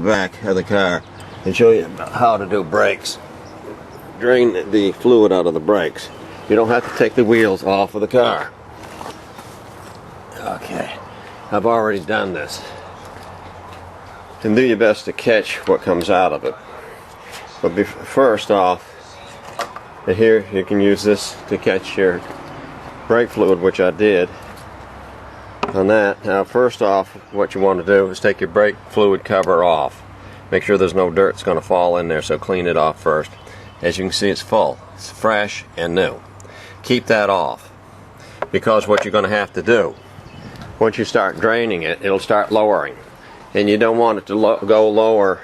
back of the car and show you how to do brakes. Drain the fluid out of the brakes. You don't have to take the wheels off of the car. Okay, I've already done this. And do your best to catch what comes out of it. But first off, here you can use this to catch your brake fluid, which I did on that. Now first off, what you want to do is take your brake fluid cover off. Make sure there's no dirt that's going to fall in there, so clean it off first. As you can see, it's full. It's fresh and new. Keep that off, because what you're going to have to do, once you start draining it, it'll start lowering. And you don't want it to go lower,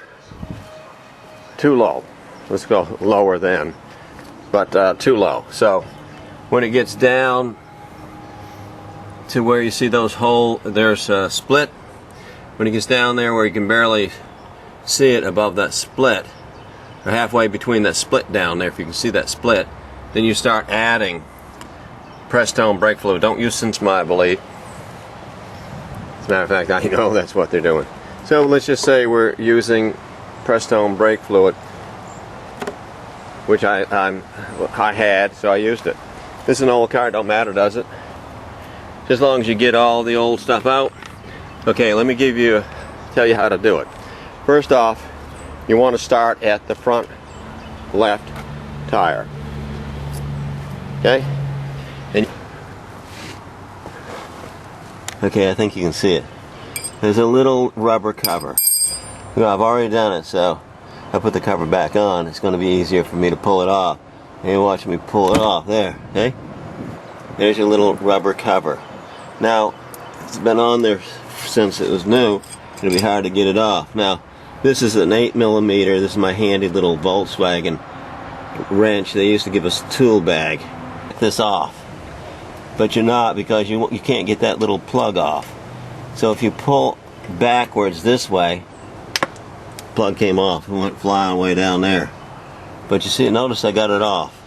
too low. Let's go lower then, but too low. So when it gets down to where you see those holes, there's a split. When it gets down there where you can barely see it above that split, or halfway between that split down there, if you can see that split, then you start adding Prestone brake fluid. Don't use Sensma, I believe. As a matter of fact, I know that's what they're doing. So let's just say we're using Prestone brake fluid, which I had, so I used it. This is an old car, don't matter, does it? Just as long as you get all the old stuff out. Okay, let me tell you how to do it. First off, you want to start at the front left tire. Okay? Okay, I think you can see it. There's a little rubber cover. I've already done it, so I put the cover back on. It's going to be easier for me to pull it off. And you watch me pull it off there. Okay? There's your little rubber cover. Now, it's been on there since it was new. It'll be hard to get it off. Now, this is an 8mm. This is my handy little Volkswagen wrench. They used to give us a tool bag. Get this off. But you're not, because you can't get that little plug off. So if you pull backwards this way, plug came off and went flying way down there. But you see, notice I got it off.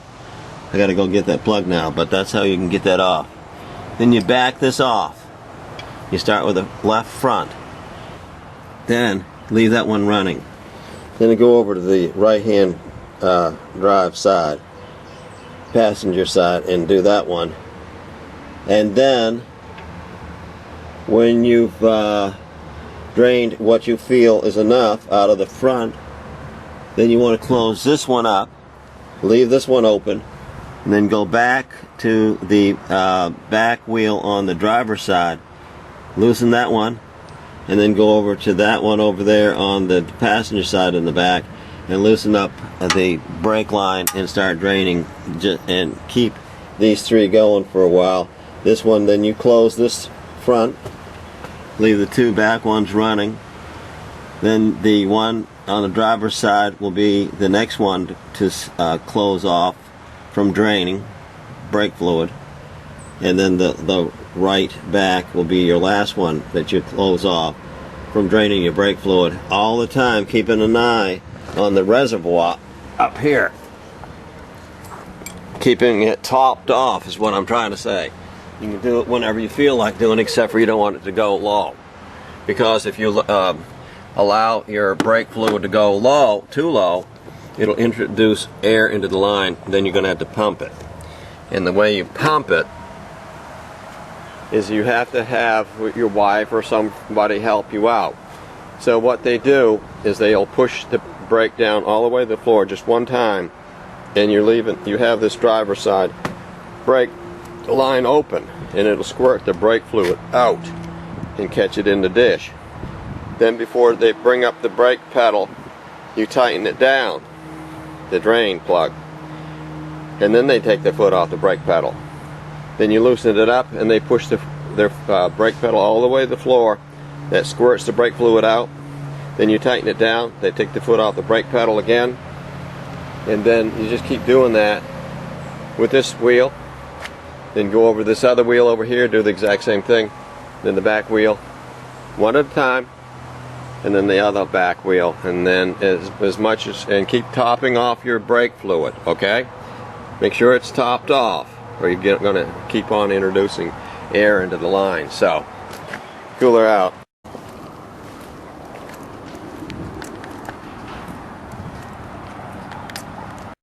I got to go get that plug now, but that's how you can get that off. Then you back this off. You start with the left front. Then leave that one running. Then you go over to the right-hand drive side, passenger side, and do that one. And then, when you've drained what you feel is enough out of the front, then you want to close this one up, leave this one open, and then go back to the back wheel on the driver's side, loosen that one, and then go over to that one over there on the passenger side in the back, and loosen up the brake line and start draining, and keep these three going for a while. This one, then you close this front, leave the two back ones running, then the one on the driver's side will be the next one to close off from draining brake fluid, and then the right back will be your last one that you close off from draining your brake fluid. All the time keeping an eye on the reservoir up here. Keeping it topped off is what I'm trying to say. You can do it whenever you feel like doing it, except for you don't want it to go low. Because if you allow your brake fluid to go too low, it'll introduce air into the line, then you're going to have to pump it. And the way you pump it is you have to have your wife or somebody help you out. So what they do is they'll push the brake down all the way to the floor just one time, and you have this driver's side brake line open, and it'll squirt the brake fluid out and catch it in the dish. Then before they bring up the brake pedal, you tighten it down, the drain plug, and then they take their foot off the brake pedal. Then you loosen it up, and they push their brake pedal all the way to the floor. That squirts the brake fluid out. Then you tighten it down, they take the foot off the brake pedal again, and then you just keep doing that with this wheel. Then go over this other wheel over here, do the exact same thing. Then the back wheel, one at a time, and then the other back wheel, and then and keep topping off your brake fluid, okay? Make sure it's topped off, or you're going to keep on introducing air into the line. So, cooler out.